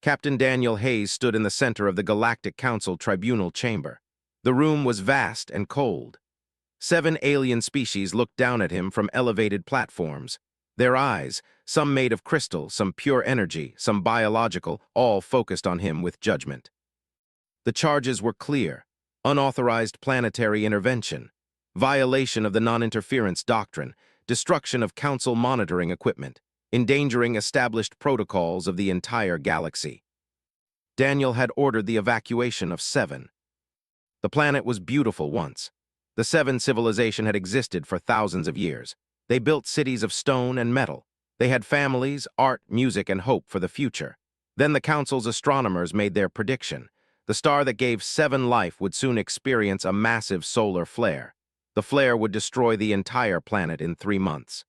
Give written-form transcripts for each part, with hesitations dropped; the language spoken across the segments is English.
Captain Daniel Hayes stood in the center of the Galactic Council tribunal chamber. The room was vast and cold. 7 alien species looked down at him from elevated platforms. Their eyes, some made of crystal, some pure energy, some biological, all focused on him with judgment. The charges were clear: unauthorized planetary intervention, violation of the non-interference doctrine, destruction of Council monitoring equipment, endangering established protocols of the entire galaxy. Daniel had ordered the evacuation of 7. The planet was beautiful once. The 7 civilization had existed for thousands of years. They built cities of stone and metal. They had families, art, music, and hope for the future. Then the Council's astronomers made their prediction. The star that gave 7 life would soon experience a massive solar flare. The flare would destroy the entire planet in 3 months.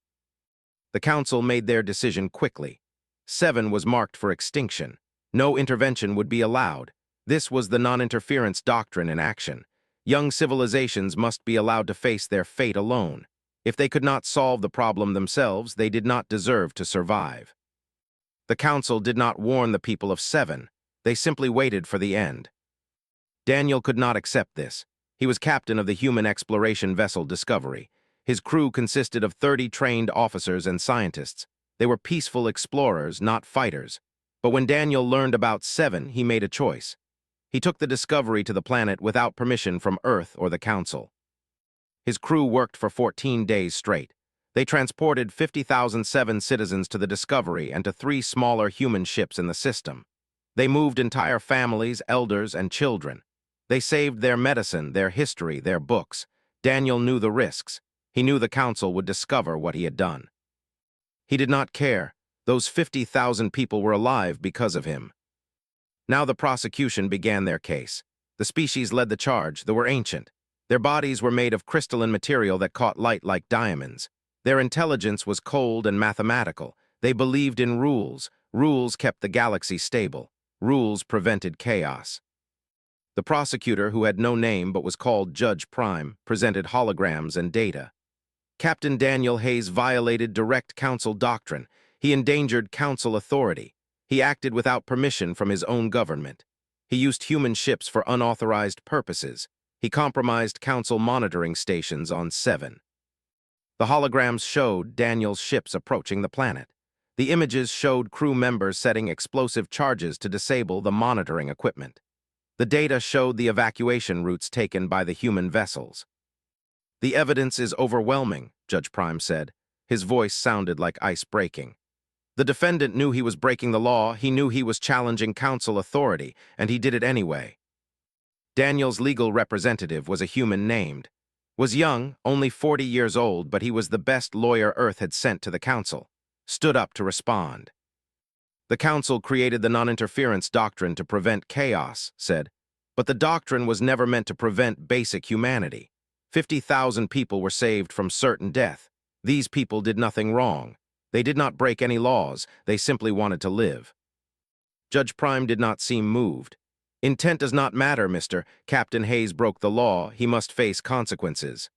The Council made their decision quickly. 7 was marked for extinction. No intervention would be allowed. This was the non-interference doctrine in action. Young civilizations must be allowed to face their fate alone. If they could not solve the problem themselves, they did not deserve to survive. The Council did not warn the people of 7. They simply waited for the end. Daniel could not accept this. He was captain of the human exploration vessel Discovery. His crew consisted of 30 trained officers and scientists. They were peaceful explorers, not fighters. But when Daniel learned about 7, he made a choice. He took the Discovery to the planet without permission from Earth or the Council. His crew worked for 14 days straight. They transported 50,007 citizens to the Discovery and to 3 smaller human ships in the system. They moved entire families, elders, and children. They saved their medicine, their history, their books. Daniel knew the risks. He knew the Council would discover what he had done. He did not care. Those 50,000 people were alive because of him. Now the prosecution began their case. The species led the charge. They were ancient. Their bodies were made of crystalline material that caught light like diamonds. Their intelligence was cold and mathematical. They believed in rules. Rules kept the galaxy stable. Rules prevented chaos. The prosecutor, who had no name but was called Judge Prime, presented holograms and data. Captain Daniel Hayes violated direct Council doctrine. He endangered Council authority. He acted without permission from his own government. He used human ships for unauthorized purposes. He compromised Council monitoring stations on 7. The holograms showed Daniel's ships approaching the planet. The images showed crew members setting explosive charges to disable the monitoring equipment. The data showed the evacuation routes taken by the human vessels. "The evidence is overwhelming," Judge Prime said. His voice sounded like ice breaking. The defendant knew he was breaking the law. He knew he was challenging Council authority, and he did it anyway. Daniel's legal representative was a human named. Was young, only 40 years old, but he was the best lawyer Earth had sent to the Council. Stood up to respond. "The Council created the non-interference doctrine to prevent chaos," said. "But the doctrine was never meant to prevent basic humanity. 50,000 people were saved from certain death. These people did nothing wrong. They did not break any laws. They simply wanted to live." Judge Prime did not seem moved. "Intent does not matter, Mr. Captain Hayes broke the law. He must face consequences."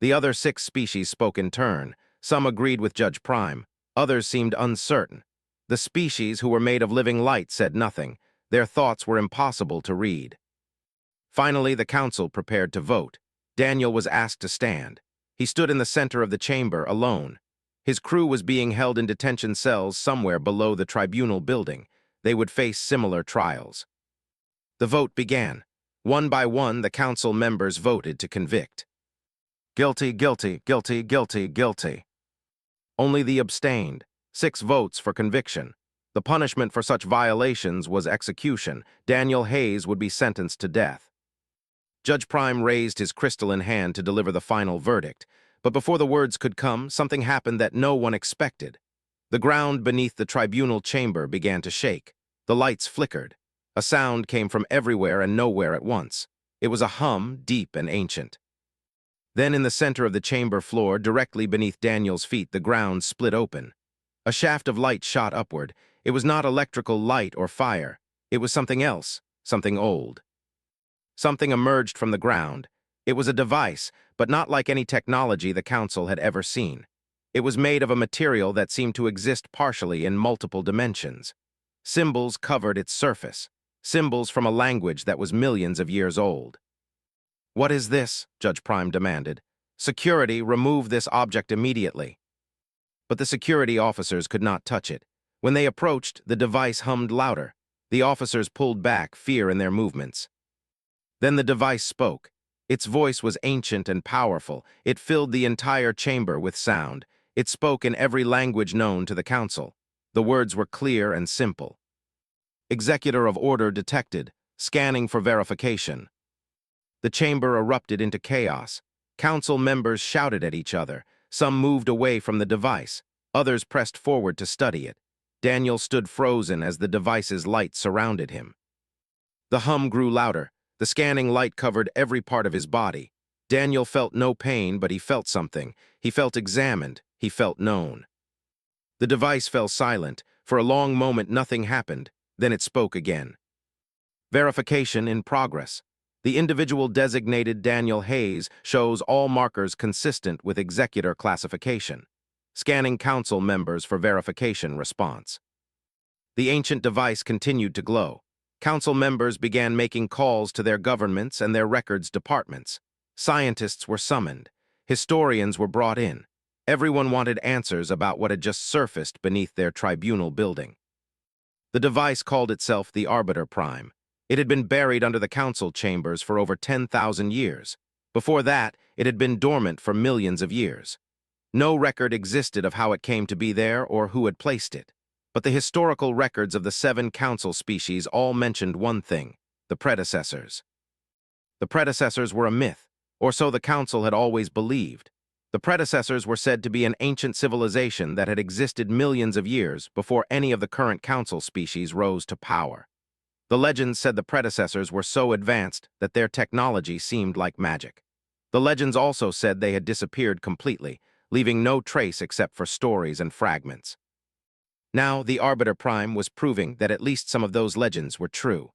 The other 6 species spoke in turn. Some agreed with Judge Prime. Others seemed uncertain. The species, who were made of living light, said nothing. Their thoughts were impossible to read. Finally, the Council prepared to vote. Daniel was asked to stand. He stood in the center of the chamber, alone. His crew was being held in detention cells somewhere below the tribunal building. They would face similar trials. The vote began. One by one, the Council members voted to convict. Guilty, guilty, guilty, guilty, guilty. Only the abstained. 6 votes for conviction. The punishment for such violations was execution. Daniel Hayes would be sentenced to death. Judge Prime raised his crystalline hand to deliver the final verdict, but before the words could come, something happened that no one expected. The ground beneath the tribunal chamber began to shake. The lights flickered. A sound came from everywhere and nowhere at once. It was a hum, deep and ancient. Then in the center of the chamber floor, directly beneath Daniel's feet, the ground split open. A shaft of light shot upward. It was not electrical light or fire. It was something else, something old. Something emerged from the ground. It was a device, but not like any technology the Council had ever seen. It was made of a material that seemed to exist partially in multiple dimensions. Symbols covered its surface, symbols from a language that was millions of years old. "What is this?" Judge Prime demanded. "Security, remove this object immediately." But the security officers could not touch it. When they approached, the device hummed louder. The officers pulled back, fear in their movements. Then the device spoke. Its voice was ancient and powerful. It filled the entire chamber with sound. It spoke in every language known to the council. The words were clear and simple. "Executor of order detected. Scanning for verification." The chamber erupted into chaos. Council members shouted at each other. Some moved away from the device. Others pressed forward to study it. Daniel stood frozen as the device's light surrounded him. The hum grew louder. The scanning light covered every part of his body. Daniel felt no pain, but he felt something. He felt examined. He felt known. The device fell silent. For a long moment, nothing happened. Then it spoke again. "Verification in progress. The individual designated Daniel Hayes shows all markers consistent with Executor classification. Scanning council members for verification response." The ancient device continued to glow. Council members began making calls to their governments and their records departments. Scientists were summoned. Historians were brought in. Everyone wanted answers about what had just surfaced beneath their tribunal building. The device called itself the Arbiter Prime. It had been buried under the council chambers for over 10,000 years. Before that, it had been dormant for millions of years. No record existed of how it came to be there or who had placed it. But the historical records of the 7 council species all mentioned one thing: the predecessors. The predecessors were a myth, or so the council had always believed. The predecessors were said to be an ancient civilization that had existed millions of years before any of the current council species rose to power. The legends said the predecessors were so advanced that their technology seemed like magic. The legends also said they had disappeared completely, leaving no trace except for stories and fragments. Now, the Arbiter Prime was proving that at least some of those legends were true.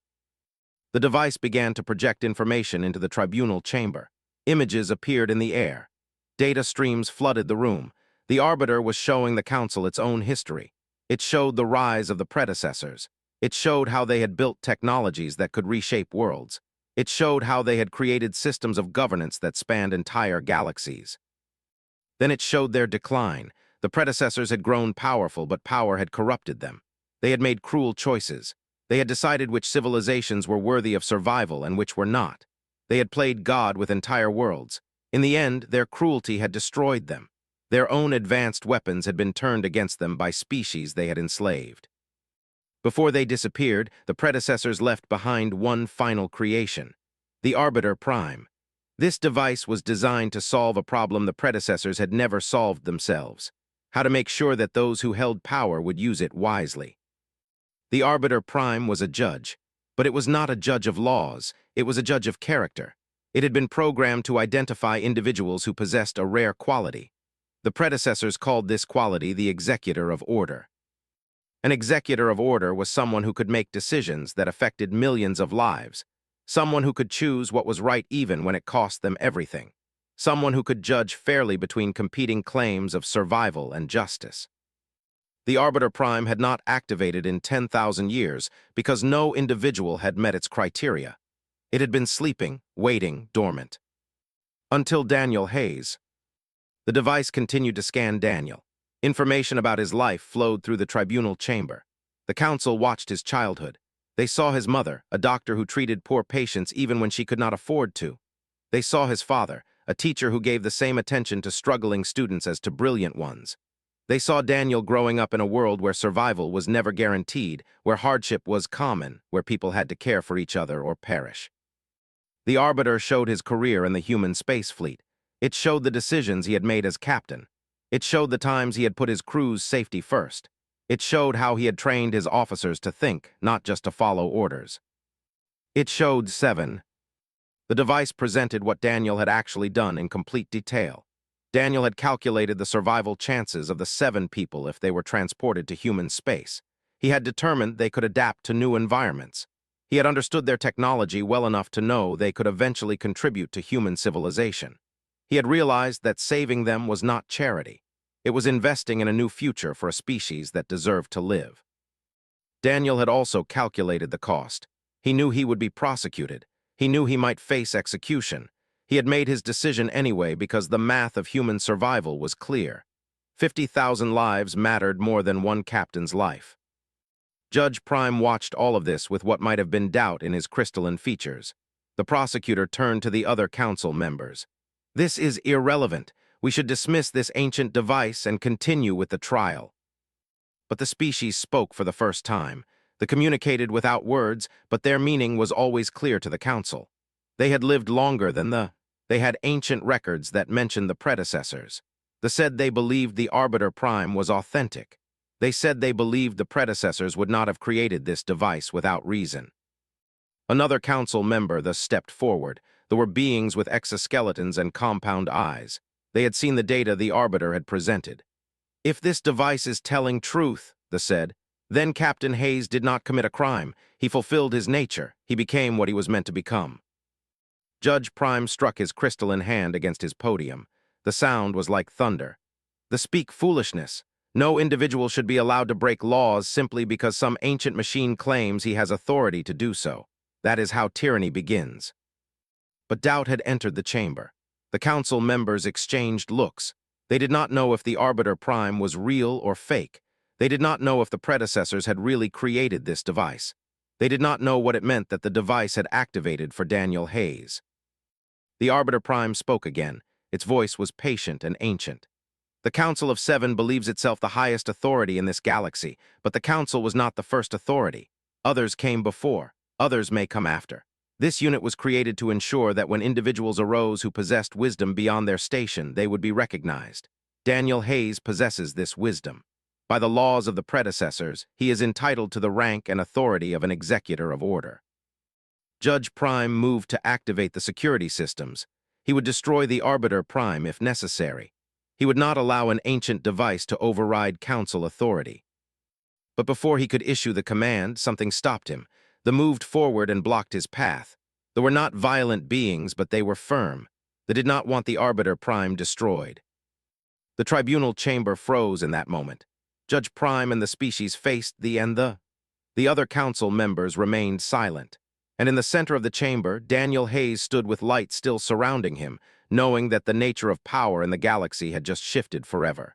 The device began to project information into the tribunal chamber. Images appeared in the air. Data streams flooded the room. The Arbiter was showing the council its own history. It showed the rise of the predecessors. It showed how they had built technologies that could reshape worlds. It showed how they had created systems of governance that spanned entire galaxies. Then it showed their decline. The predecessors had grown powerful, but power had corrupted them. They had made cruel choices. They had decided which civilizations were worthy of survival and which were not. They had played God with entire worlds. In the end, their cruelty had destroyed them. Their own advanced weapons had been turned against them by species they had enslaved. Before they disappeared, the predecessors left behind one final creation: the Arbiter Prime. This device was designed to solve a problem the predecessors had never solved themselves: how to make sure that those who held power would use it wisely. The Arbiter Prime was a judge, but it was not a judge of laws. It was a judge of character. It had been programmed to identify individuals who possessed a rare quality. The predecessors called this quality the Executor of Order. An Executor of Order was someone who could make decisions that affected millions of lives, someone who could choose what was right even when it cost them everything, someone who could judge fairly between competing claims of survival and justice. The Arbiter Prime had not activated in 10,000 years because no individual had met its criteria. It had been sleeping, waiting, dormant. Until Daniel Hayes. The device continued to scan Daniel. Information about his life flowed through the tribunal chamber. The council watched his childhood. They saw his mother, a doctor who treated poor patients even when she could not afford to. They saw his father, a teacher who gave the same attention to struggling students as to brilliant ones. They saw Daniel growing up in a world where survival was never guaranteed, where hardship was common, where people had to care for each other or perish. The Arbiter showed his career in the human space fleet. It showed the decisions he had made as captain. It showed the times he had put his crew's safety first. It showed how he had trained his officers to think, not just to follow orders. It showed 7. The device presented what Daniel had actually done in complete detail. Daniel had calculated the survival chances of the 7 people if they were transported to human space. He had determined they could adapt to new environments. He had understood their technology well enough to know they could eventually contribute to human civilization. He had realized that saving them was not charity. It was investing in a new future for a species that deserved to live. Daniel had also calculated the cost. He knew he would be prosecuted. He knew he might face execution. He had made his decision anyway because the math of human survival was clear. 50,000 lives mattered more than one captain's life. Judge Prime watched all of this with what might have been doubt in his crystalline features. The prosecutor turned to the other council members. "This is irrelevant. We should dismiss this ancient device and continue with the trial." But the species spoke for the first time. They communicated without words, but their meaning was always clear to the council. They had lived longer than They had ancient records that mentioned the predecessors. They said they believed the Arbiter Prime was authentic. They said they believed the predecessors would not have created this device without reason. Another council member thus stepped forward. There were beings with exoskeletons and compound eyes. They had seen the data the Arbiter had presented. "If this device is telling truth," they said, "then Captain Hayes did not commit a crime. He fulfilled his nature. He became what he was meant to become." Judge Prime struck his crystalline hand against his podium. The sound was like thunder. "They speak foolishness. No individual should be allowed to break laws simply because some ancient machine claims he has authority to do so. That is how tyranny begins." But doubt had entered the chamber. The council members exchanged looks. They did not know if the Arbiter Prime was real or fake. They did not know if the predecessors had really created this device. They did not know what it meant that the device had activated for Daniel Hayes. The Arbiter Prime spoke again. Its voice was patient and ancient. "The Council of Seven believes itself the highest authority in this galaxy, but the Council was not the first authority. Others came before. Others may come after. This unit was created to ensure that when individuals arose who possessed wisdom beyond their station, they would be recognized. Daniel Hayes possesses this wisdom. By the laws of the predecessors, he is entitled to the rank and authority of an executor of order." Judge Prime moved to activate the security systems. He would destroy the Arbiter Prime if necessary. He would not allow an ancient device to override council authority. But before he could issue the command, something stopped him. They moved forward and blocked his path. They were not violent beings, but they were firm. They did not want the Arbiter Prime destroyed. The tribunal chamber froze in that moment. Judge Prime and the species faced the other council members remained silent. And in the center of the chamber, Daniel Hayes stood with light still surrounding him, knowing that the nature of power in the galaxy had just shifted forever.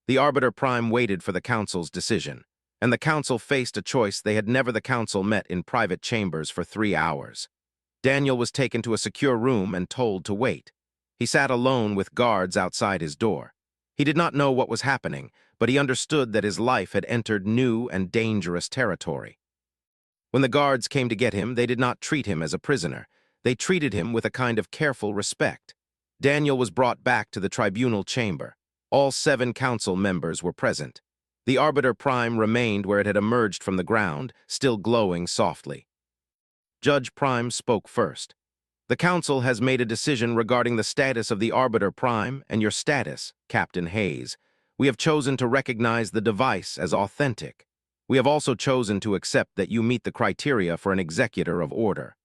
The Arbiter Prime waited for the council's decision, and the council faced a choice they had never. The council met in private chambers for 3 hours. Daniel was taken to a secure room and told to wait. He sat alone with guards outside his door. He did not know what was happening, but he understood that his life had entered new and dangerous territory. When the guards came to get him, they did not treat him as a prisoner. They treated him with a kind of careful respect. Daniel was brought back to the tribunal chamber. All 7 council members were present. The Arbiter Prime remained where it had emerged from the ground, still glowing softly. Judge Prime spoke first. "The council has made a decision regarding the status of the Arbiter Prime and your status, Captain Hayes. We have chosen to recognize the device as authentic. We have also chosen to accept that you meet the criteria for an executor of order."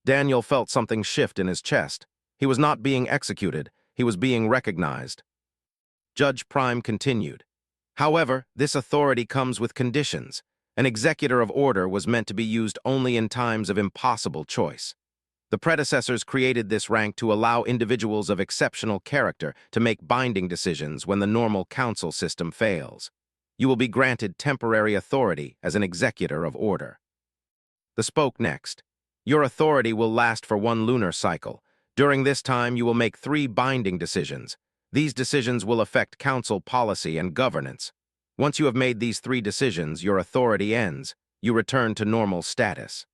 Daniel felt something shift in his chest. He was not being executed. He was being recognized. Judge Prime continued. "However, this authority comes with conditions. An executor of order was meant to be used only in times of impossible choice. The predecessors created this rank to allow individuals of exceptional character to make binding decisions when the normal council system fails. You will be granted temporary authority as an executor of order." They spoke next. "Your authority will last for 1 lunar cycle. During this time, you will make 3 binding decisions. These decisions will affect council policy and governance. Once you have made these 3 decisions, your authority ends. You return to normal status."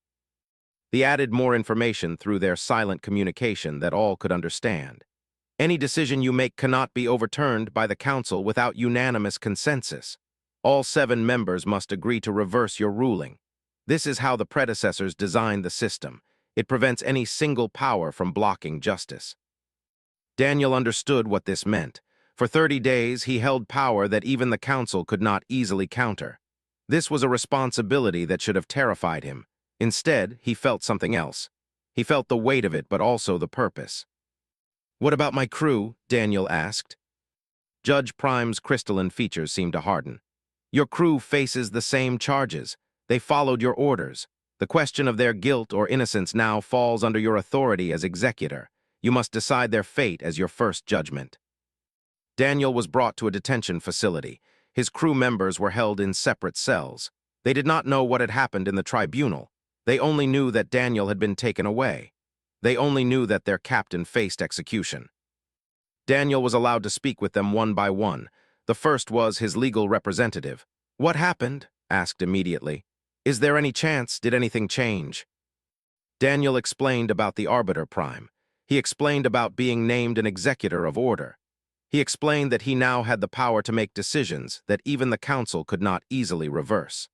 They added more information through their silent communication that all could understand. "Any decision you make cannot be overturned by the council without unanimous consensus. All 7 members must agree to reverse your ruling. This is how the predecessors designed the system. It prevents any single power from blocking justice." Daniel understood what this meant. For 30 days, he held power that even the council could not easily counter. This was a responsibility that should have terrified him. Instead, he felt something else. He felt the weight of it, but also the purpose. "What about my crew?" Daniel asked. Judge Prime's crystalline features seemed to harden. Your crew faces the same charges. They followed your orders. The question of their guilt or innocence now falls under your authority as executor. You must decide their fate as your first judgment. Daniel was brought to a detention facility. His crew members were held in separate cells. They did not know what had happened in the tribunal. They only knew that Daniel had been taken away. They only knew that their captain faced execution. Daniel was allowed to speak with them one by one. The first was his legal representative. "What happened?" asked immediately. "Is there any chance? Did anything change?" Daniel explained about the Arbiter Prime. He explained about being named an executor of order. He explained that he now had the power to make decisions that even the council could not easily reverse.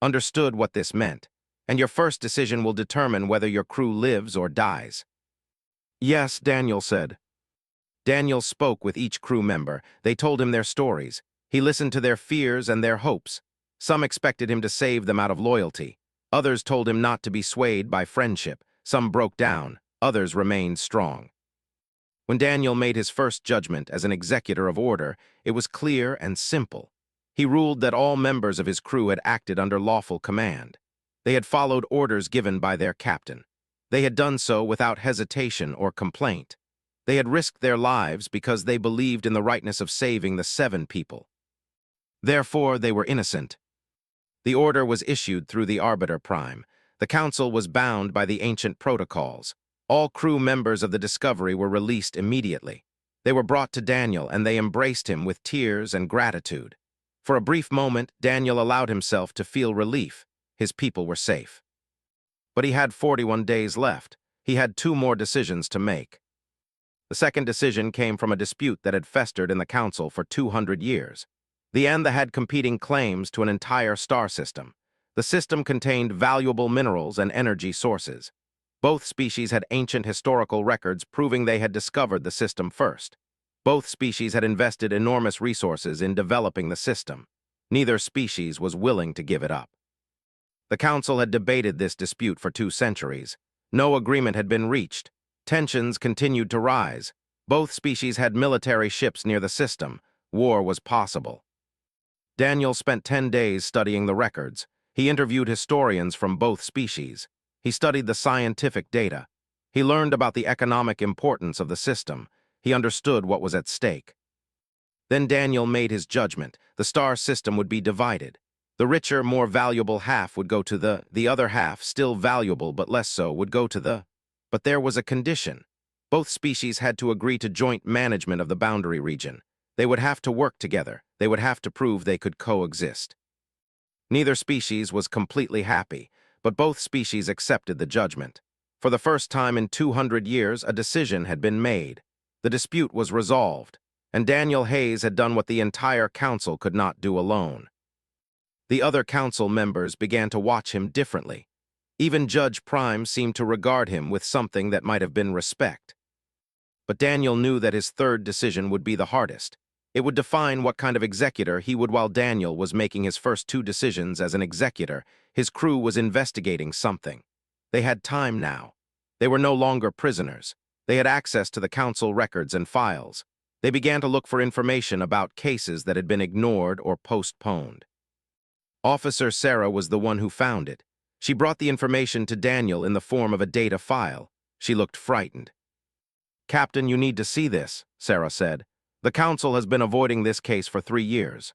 Understood what this meant, and your first decision will determine whether your crew lives or dies. "Yes," Daniel said. Daniel spoke with each crew member. They told him their stories. He listened to their fears and their hopes. Some expected him to save them out of loyalty. Others told him not to be swayed by friendship. Some broke down. Others remained strong. When Daniel made his first judgment as an executor of order, it was clear and simple. He ruled that all members of his crew had acted under lawful command. They had followed orders given by their captain. They had done so without hesitation or complaint. They had risked their lives because they believed in the rightness of saving the 7 people. Therefore, they were innocent. The order was issued through the Arbiter Prime. The council was bound by the ancient protocols. All crew members of the Discovery were released immediately. They were brought to Daniel, and they embraced him with tears and gratitude. For a brief moment, Daniel allowed himself to feel relief. His people were safe. But he had 41 days left. He had 2 more decisions to make. The second decision came from a dispute that had festered in the council for 200 years. The Enda had competing claims to an entire star system. The system contained valuable minerals and energy sources. Both species had ancient historical records proving they had discovered the system first. Both species had invested enormous resources in developing the system. Neither species was willing to give it up. The council had debated this dispute for 2 centuries. No agreement had been reached. Tensions continued to rise. Both species had military ships near the system. War was possible. Daniel spent 10 days studying the records. He interviewed historians from both species. He studied the scientific data. He learned about the economic importance of the system. He understood what was at stake. Then Daniel made his judgment. The star system would be divided. The richer, more valuable half would go to the other half, still valuable but less so, would go to the. But there was a condition. Both species had to agree to joint management of the boundary region. They would have to work together. They would have to prove they could coexist. Neither species was completely happy, but both species accepted the judgment. For the first time in 200 years, a decision had been made. The dispute was resolved, and Daniel Hayes had done what the entire council could not do alone. The other council members began to watch him differently. Even Judge Prime seemed to regard him with something that might have been respect. But Daniel knew that his third decision would be the hardest. It would define what kind of executor he would. While Daniel was making his first 2 decisions as an executor, his crew was investigating something. They had time now. They were no longer prisoners. They had access to the council records and files. They began to look for information about cases that had been ignored or postponed. Officer Sarah was the one who found it. She brought the information to Daniel in the form of a data file. She looked frightened. "Captain, you need to see this," Sarah said. "The council has been avoiding this case for 3 years."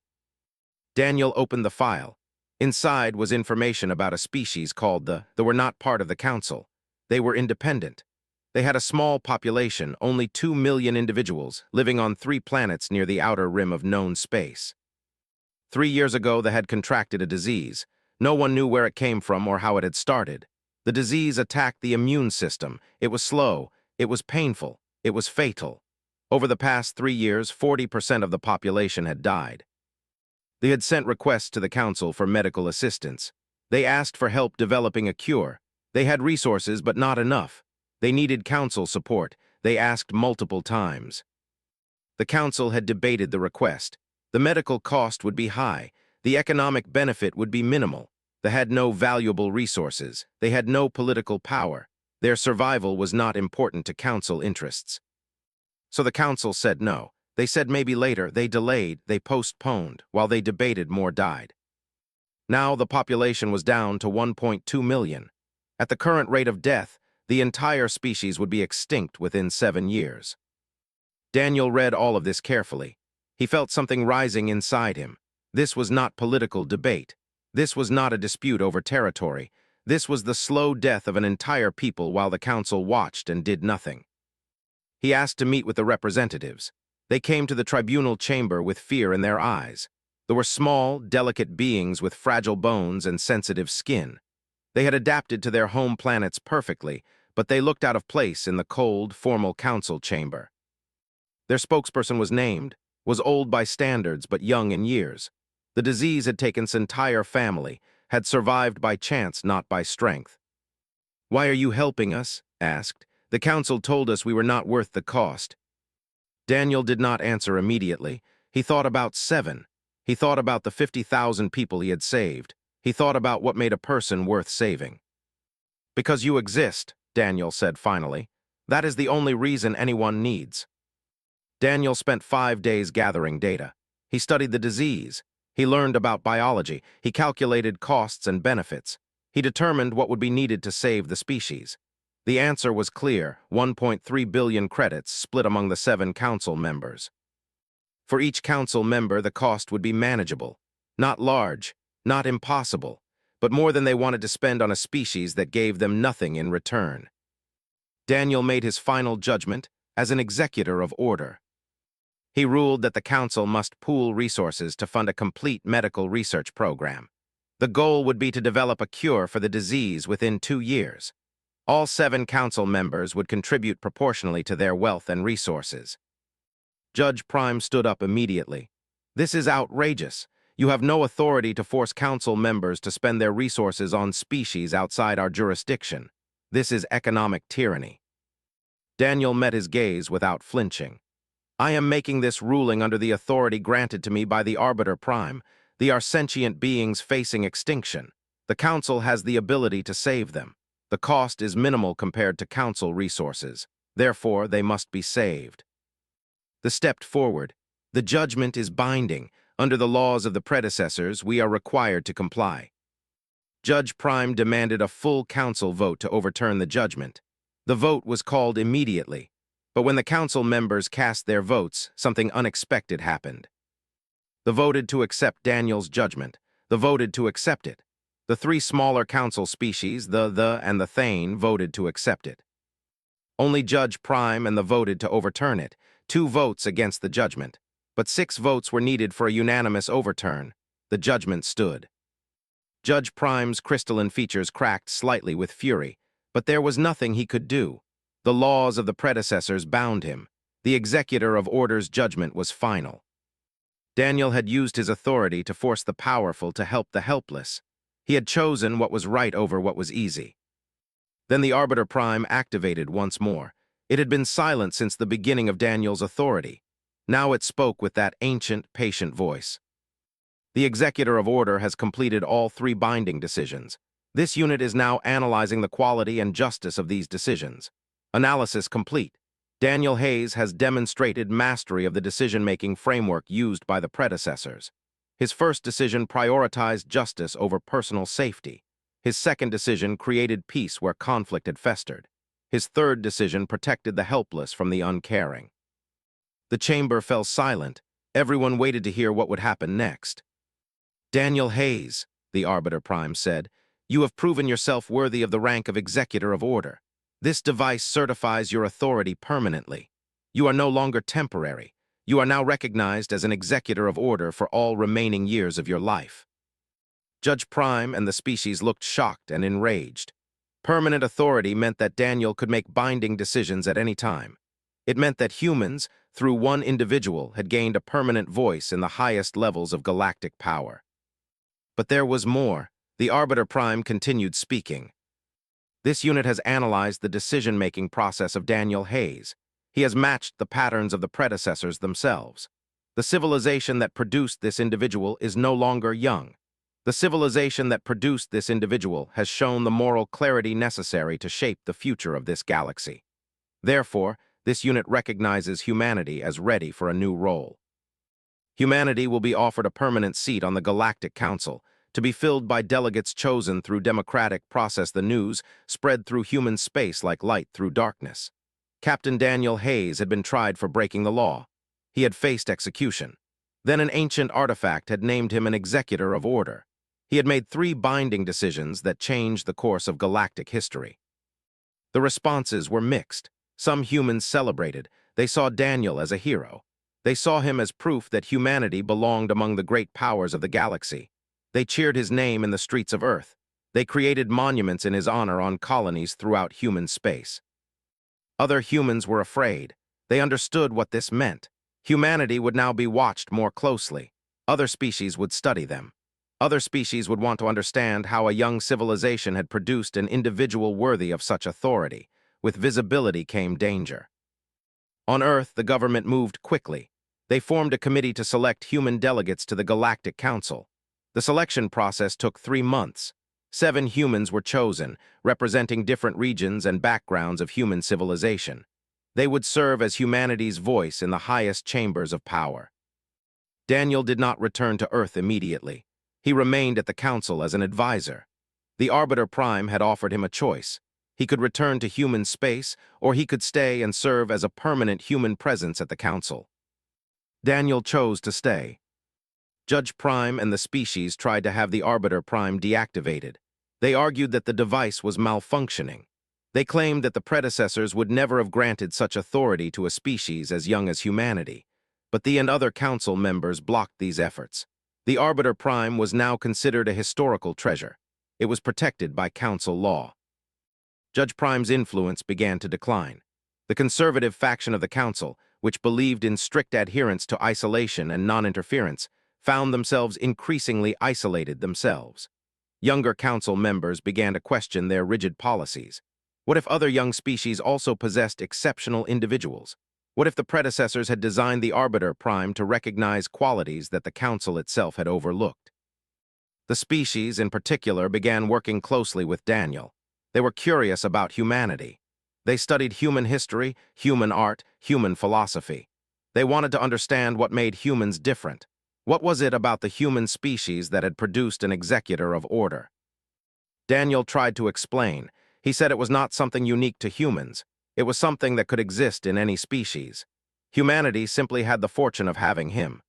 Daniel opened the file. Inside was information about a species called they were not part of the council. They were independent. They had a small population, only 2 million individuals, living on 3 planets near the outer rim of known space. 3 years ago, they had contracted a disease. No one knew where it came from or how it had started. The disease attacked the immune system. It was slow. It was painful. It was fatal. Over the past 3 years, 40% of the population had died. They had sent requests to the council for medical assistance. They asked for help developing a cure. They had resources, but not enough. They needed council support. They asked multiple times. The council had debated the request. The medical cost would be high. The economic benefit would be minimal. They had no valuable resources. They had no political power. Their survival was not important to council interests. So the council said no. They said maybe later, they delayed, they postponed, while they debated more died. Now the population was down to 1.2 million. At the current rate of death, the entire species would be extinct within 7 years. Daniel read all of this carefully. He felt something rising inside him. This was not political debate. This was not a dispute over territory. This was the slow death of an entire people while the council watched and did nothing. He asked to meet with the representatives. They came to the tribunal chamber with fear in their eyes. There were small, delicate beings with fragile bones and sensitive skin. They had adapted to their home planets perfectly, but they looked out of place in the cold, formal council chamber. Their spokesperson was named, was old by standards but young in years. The disease had taken its entire family, had survived by chance, not by strength. "Why are you helping us?" asked. "The council told us we were not worth the cost." Daniel did not answer immediately. He thought about 7. He thought about the 50,000 people he had saved. He thought about what made a person worth saving. "Because you exist," Daniel said finally. "That is the only reason anyone needs." Daniel spent 5 days gathering data. He studied the disease. He learned about biology. He calculated costs and benefits. He determined what would be needed to save the species. The answer was clear: 1.3 billion credits split among the 7 council members. For each council member, the cost would be manageable. Not large, not impossible, but more than they wanted to spend on a species that gave them nothing in return. Daniel made his final judgment as an executor of order. He ruled that the council must pool resources to fund a complete medical research program. The goal would be to develop a cure for the disease within 2 years. All 7 council members would contribute proportionally to their wealth and resources. Judge Prime stood up immediately. "This is outrageous. You have no authority to force council members to spend their resources on species outside our jurisdiction. This is economic tyranny." Daniel met his gaze without flinching. "I am making this ruling under the authority granted to me by the Arbiter Prime. They are sentient beings facing extinction. The Council has the ability to save them. The cost is minimal compared to Council resources. Therefore, they must be saved." They stepped forward. "The judgment is binding. Under the laws of the predecessors, we are required to comply." Judge Prime demanded a full Council vote to overturn the judgment. The vote was called immediately. But when the council members cast their votes, something unexpected happened. They voted to accept Daniel's judgment. They voted to accept it. The 3 smaller council species, the and the Thane, voted to accept it. Only Judge Prime and the voted to overturn it, 2 votes against the judgment. But 6 votes were needed for a unanimous overturn. The judgment stood. Judge Prime's crystalline features cracked slightly with fury, but there was nothing he could do. The laws of the predecessors bound him. The executor of order's judgment was final. Daniel had used his authority to force the powerful to help the helpless. He had chosen what was right over what was easy. Then the Arbiter Prime activated once more. It had been silent since the beginning of Daniel's authority. Now it spoke with that ancient, patient voice. "The executor of order has completed all 3 binding decisions. This unit is now analyzing the quality and justice of these decisions. Analysis complete. Daniel Hayes has demonstrated mastery of the decision-making framework used by the predecessors. His first decision prioritized justice over personal safety. His second decision created peace where conflict had festered. His third decision protected the helpless from the uncaring." The chamber fell silent. Everyone waited to hear what would happen next. "Daniel Hayes," the Arbiter Prime said, "you have proven yourself worthy of the rank of Executor of Order. This device certifies your authority permanently. You are no longer temporary. You are now recognized as an executor of order for all remaining years of your life." Judge Prime and the species looked shocked and enraged. Permanent authority meant that Daniel could make binding decisions at any time. It meant that humans, through one individual, had gained a permanent voice in the highest levels of galactic power. But there was more. The Arbiter Prime continued speaking. "This unit has analyzed the decision-making process of Daniel Hayes. He has matched the patterns of the predecessors themselves. The civilization that produced this individual is no longer young. The civilization that produced this individual has shown the moral clarity necessary to shape the future of this galaxy. Therefore, This unit recognizes humanity as ready for a new role. Humanity will be offered a permanent seat on the Galactic Council, to be filled by delegates chosen through democratic process. The news spread through human space like light through darkness. Captain Daniel Hayes had been tried for breaking the law. He had faced execution. Then an ancient artifact had named him an Executor of Order. He had made 3 binding decisions that changed the course of galactic history. The responses were mixed. Some humans celebrated. They saw Daniel as a hero. They saw him as proof that humanity belonged among the great powers of the galaxy. They cheered his name in the streets of Earth. They created monuments in his honor on colonies throughout human space. Other humans were afraid. They understood what this meant. Humanity would now be watched more closely. Other species would study them. Other species would want to understand how a young civilization had produced an individual worthy of such authority. With visibility came danger. On Earth, the government moved quickly. They formed a committee to select human delegates to the Galactic Council. The selection process took 3 months. 7 humans were chosen, representing different regions and backgrounds of human civilization. They would serve as humanity's voice in the highest chambers of power. Daniel did not return to Earth immediately. He remained at the Council as an advisor. The Arbiter Prime had offered him a choice. He could return to human space, or he could stay and serve as a permanent human presence at the Council. Daniel chose to stay. Judge Prime and the species tried to have the Arbiter Prime deactivated. They argued that the device was malfunctioning. They claimed that the predecessors would never have granted such authority to a species as young as humanity. But the and other council members blocked these efforts. The Arbiter Prime was now considered a historical treasure. It was protected by council law. Judge Prime's influence began to decline. The conservative faction of the council, which believed in strict adherence to isolation and non-interference, found themselves increasingly isolated themselves. Younger council members began to question their rigid policies. What if other young species also possessed exceptional individuals? What if the predecessors had designed the Arbiter Prime to recognize qualities that the council itself had overlooked? The species, in particular, began working closely with Daniel. They were curious about humanity. They studied human history, human art, human philosophy. They wanted to understand what made humans different. What was it about the human species that had produced an Executor of Order? Daniel tried to explain. He said it was not something unique to humans. It was something that could exist in any species. Humanity simply had the fortune of having him.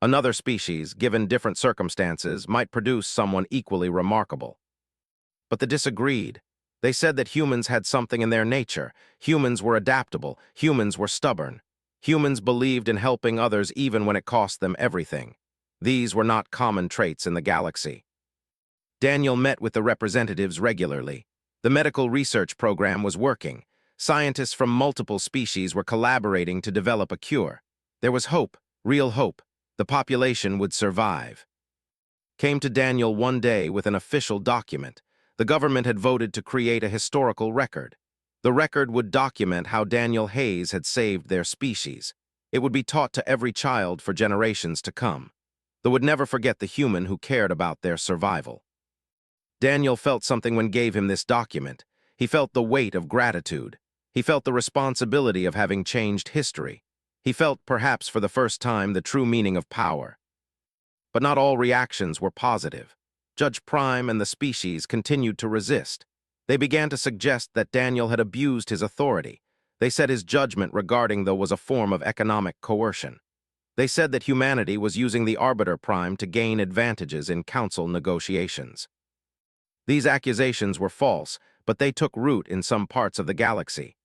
Another species, given different circumstances, might produce someone equally remarkable. But they disagreed. They said that humans had something in their nature. Humans were adaptable. Humans were stubborn. Humans believed in helping others even when it cost them everything. These were not common traits in the galaxy. Daniel met with the representatives regularly. The medical research program was working. Scientists from multiple species were collaborating to develop a cure. There was hope, real hope. The population would survive. Came to Daniel one day with an official document. The government had voted to create a historical record. The record would document how Daniel Hayes had saved their species. It would be taught to every child for generations to come. They would never forget the human who cared about their survival. Daniel felt something when gave him this document. He felt the weight of gratitude. He felt the responsibility of having changed history. He felt, perhaps for the first time, the true meaning of power. But not all reactions were positive. Judge Prime and the species continued to resist. They began to suggest that Daniel had abused his authority. They said his judgment regarding them was a form of economic coercion. They said that humanity was using the Arbiter Prime to gain advantages in council negotiations. These accusations were false, but they took root in some parts of the galaxy.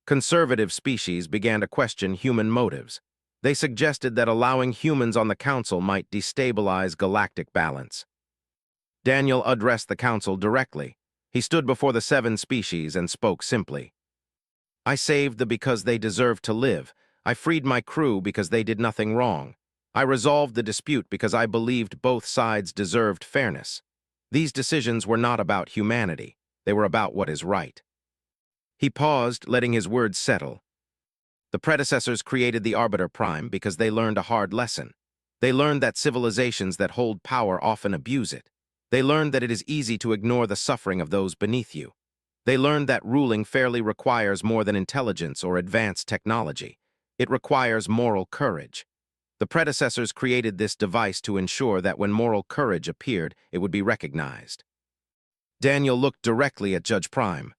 Conservative species began to question human motives. They suggested that allowing humans on the council might destabilize galactic balance. Daniel addressed the council directly. He stood before the 7 species and spoke simply. I saved them because they deserved to live. I freed my crew because they did nothing wrong. I resolved the dispute because I believed both sides deserved fairness. These decisions were not about humanity. They were about what is right. He paused, letting his words settle. The predecessors created the Arbiter Prime because they learned a hard lesson. They learned that civilizations that hold power often abuse it. They learned that it is easy to ignore the suffering of those beneath you. They learned that ruling fairly requires more than intelligence or advanced technology. It requires moral courage. The predecessors created this device to ensure that when moral courage appeared, it would be recognized. Daniel looked directly at Judge Prime.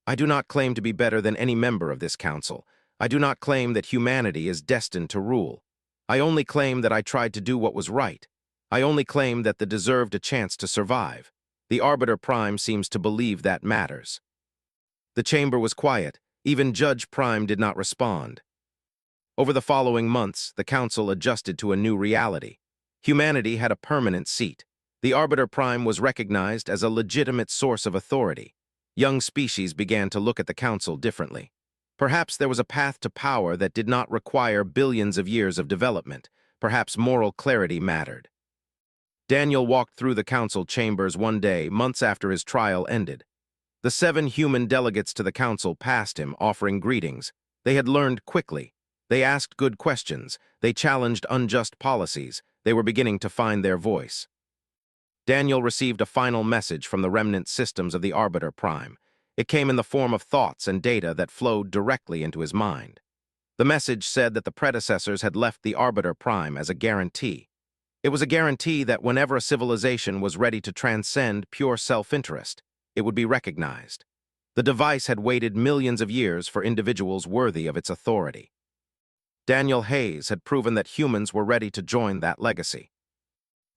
I do not claim to be better than any member of this council. I do not claim that humanity is destined to rule. I only claim that I tried to do what was right. I only claim that they deserved a chance to survive. The Arbiter Prime seems to believe that matters. The chamber was quiet. Even Judge Prime did not respond. Over the following months, the council adjusted to a new reality. Humanity had a permanent seat. The Arbiter Prime was recognized as a legitimate source of authority. Young species began to look at the council differently. Perhaps there was a path to power that did not require billions of years of development. Perhaps moral clarity mattered. Daniel walked through the council chambers one day, months after his trial ended. The 7 human delegates to the council passed him, offering greetings. They had learned quickly. They asked good questions. They challenged unjust policies. They were beginning to find their voice. Daniel received a final message from the remnant systems of the Arbiter Prime. It came in the form of thoughts and data that flowed directly into his mind. The message said that the predecessors had left the Arbiter Prime as a guarantee. It was a guarantee that whenever a civilization was ready to transcend pure self-interest, it would be recognized. The device had waited millions of years for individuals worthy of its authority. Daniel Hayes had proven that humans were ready to join that legacy.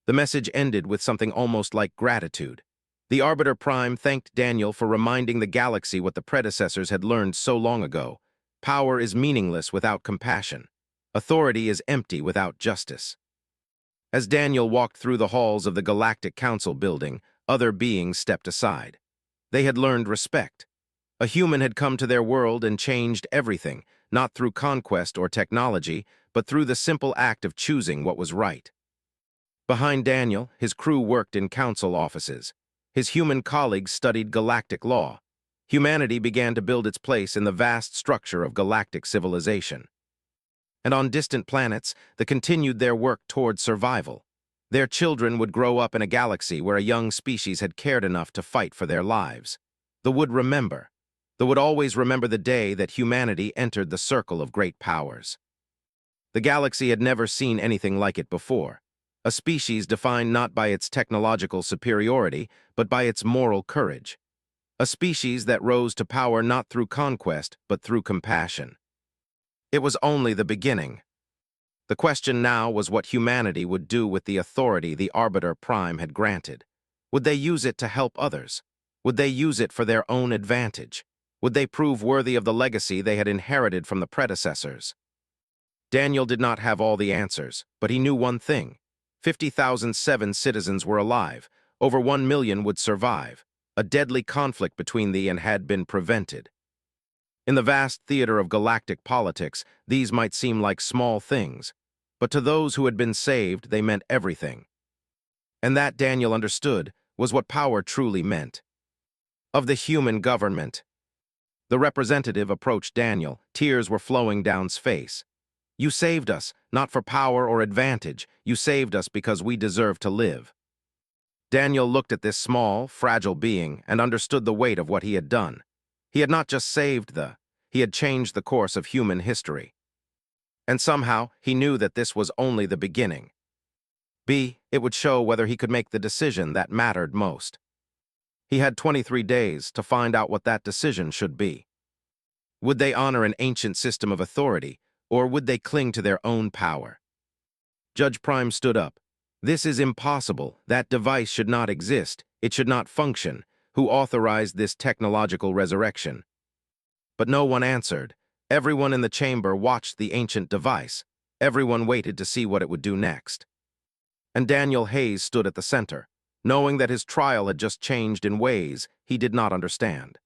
The message ended with something almost like gratitude. The Arbiter Prime thanked Daniel for reminding the galaxy what the predecessors had learned so long ago. Power is meaningless without compassion. Authority is empty without justice. As Daniel walked through the halls of the Galactic Council building, other beings stepped aside. They had learned respect. A human had come to their world and changed everything, not through conquest or technology, but through the simple act of choosing what was right. Behind Daniel, his crew worked in council offices. His human colleagues studied galactic law. Humanity began to build its place in the vast structure of galactic civilization. And on distant planets, they continued their work toward survival. Their children would grow up in a galaxy where a young species had cared enough to fight for their lives. They would remember. They would always remember the day that humanity entered the circle of great powers. The galaxy had never seen anything like it before. A species defined not by its technological superiority, but by its moral courage. A species that rose to power not through conquest, but through compassion. It was only the beginning. The question now was what humanity would do with the authority the Arbiter Prime had granted. Would they use it to help others? Would they use it for their own advantage? Would they prove worthy of the legacy they had inherited from the predecessors? Daniel did not have all the answers, but he knew one thing. 50,007 citizens were alive. Over 1 million would survive. A deadly conflict between them had been prevented. In the vast theater of galactic politics, these might seem like small things, but to those who had been saved, they meant everything. And that, Daniel understood, was what power truly meant. Of the human government. The representative approached Daniel. Tears were flowing down his face. You saved us, not for power or advantage. You saved us because we deserve to live. Daniel looked at this small, fragile being and understood the weight of what he had done. He had not just saved he had changed the course of human history. And somehow, he knew that this was only the beginning. It would show whether he could make the decision that mattered most. He had 23 days to find out what that decision should be. Would they honor an ancient system of authority, or would they cling to their own power? Judge Prime stood up. This is impossible. That device should not exist. It should not function. Who authorized this technological resurrection? But no one answered. Everyone in the chamber watched the ancient device. Everyone waited to see what it would do next. And Daniel Hayes stood at the center, knowing that his trial had just changed in ways he did not understand.